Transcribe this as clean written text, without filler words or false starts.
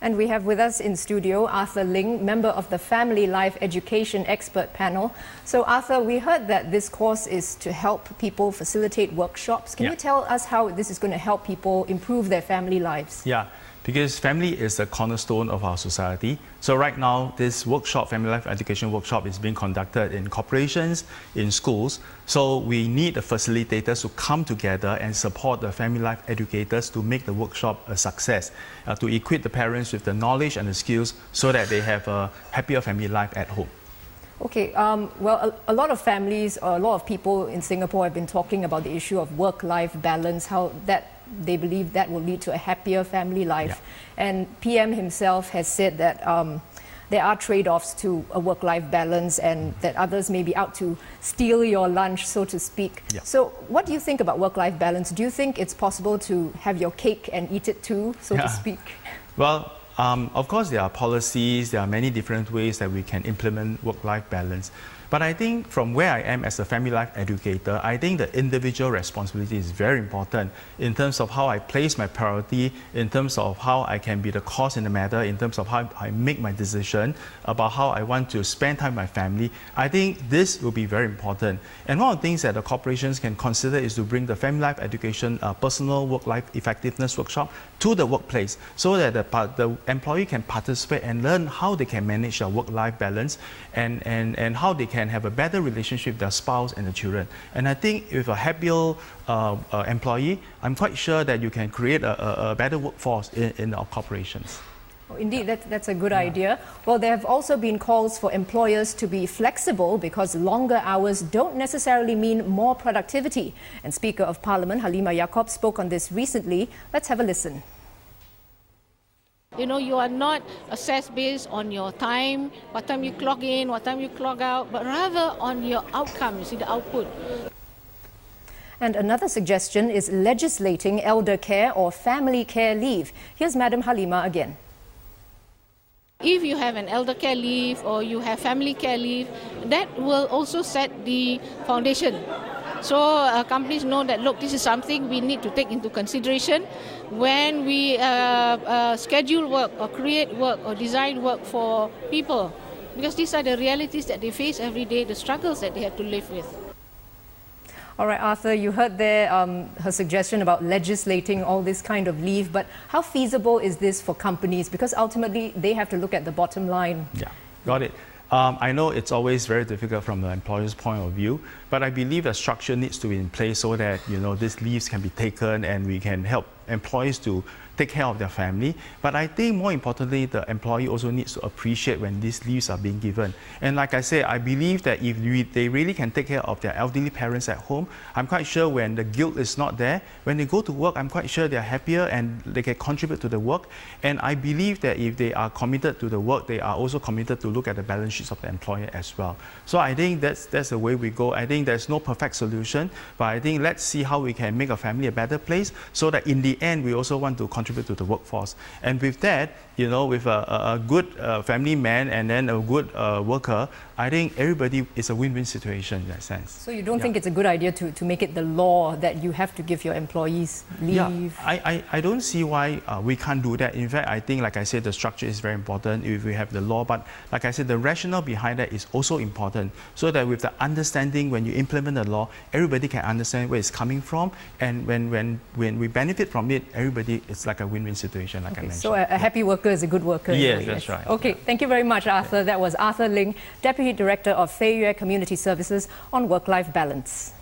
And we have with us in studio Arthur Ling, member of the Family Life Education Expert Panel. So Arthur, we heard that this course is to help people facilitate workshops. Can you tell us how this is going to help people improve their family lives? Yeah, because family is the cornerstone of our society. So right now, this workshop, Family Life Education Workshop, is being conducted in corporations, in schools. So we need the facilitators to come together and support the family life educators to make the workshop a success, to equip the parents with the knowledge and the skills so that they have a happier family life at home. Okay, well, a lot of families, or a lot of people in Singapore have been talking about the issue of work-life balance, how that they believe that will lead to a happier family life. Yeah. And PM himself has said that there are trade-offs to a work-life balance and that others may be out to steal your lunch, so to speak. Yeah. So what do you think about work-life balance? Do you think it's possible to have your cake and eat it too, so to speak? Well, of course, there are policies, there are many different ways that we can implement work-life balance. But I think from where I am as a family life educator, I think the individual responsibility is very important in terms of how I place my priority, in terms of how I can be the cause in the matter, in terms of how I make my decision about how I want to spend time with my family. I think this will be very important. And one of the things that the corporations can consider is to bring the family life education personal work-life effectiveness workshop to the workplace so that the employee can participate and learn how they can manage their work-life balance and how they can have a better relationship with their spouse and the children. And I think with a happier employee, I'm quite sure that you can create a better workforce in our corporations. Oh, indeed, that's a good idea. Well, there have also been calls for employers to be flexible because longer hours don't necessarily mean more productivity. And Speaker of Parliament Halimah Yacob spoke on this recently. Let's have a listen. You know, you are not assessed based on your time, what time you clock in, what time you clock out, but rather on your outcome, you see, the output. And another suggestion is legislating elder care or family care leave. Here's Madam Halimah again. If you have an elder care leave or you have family care leave, that will also set the foundation. So companies know that, look, this is something we need to take into consideration when we schedule work or create work or design work for people. Because these are the realities that they face every day, the struggles that they have to live with. All right, Arthur, you heard there her suggestion about legislating all this kind of leave, but how feasible is this for companies? Because ultimately they have to look at the bottom line. Yeah, got it. I know it's always very difficult from the employer's point of view, but I believe a structure needs to be in place so that, you know, these leaves can be taken and we can help employees to take care of their family. But I think more importantly, the employee also needs to appreciate when these leaves are being given. And like I say, I believe that if they really can take care of their elderly parents at home, I'm quite sure when the guilt is not there, when they go to work, I'm quite sure they're happier and they can contribute to the work. And I believe that if they are committed to the work, they are also committed to look at the balance sheets of the employer as well. So I think that's the way we go. I think there's no perfect solution, but I think let's see how we can make a family a better place so that in the end, we also want to contribute to the workforce. And with that, you know, with a good family man and then a good worker, I think everybody is a win-win situation in that sense. So you don't think it's a good idea to make it the law that you have to give your employees leave? Yeah, I don't see why we can't do that. In fact, I think, like I said, the structure is very important if we have the law. But like I said, the rationale behind that is also important so that with the understanding, when you implement the law, everybody can understand where it's coming from. And when we benefit from it, everybody, it's like a win-win situation, like I mentioned. So a happy worker is a good worker. Yes, that's right. Okay, thank you very much, Arthur. That was Arthur Ling, Deputy Director of Fei Yue Community Services on work-life balance.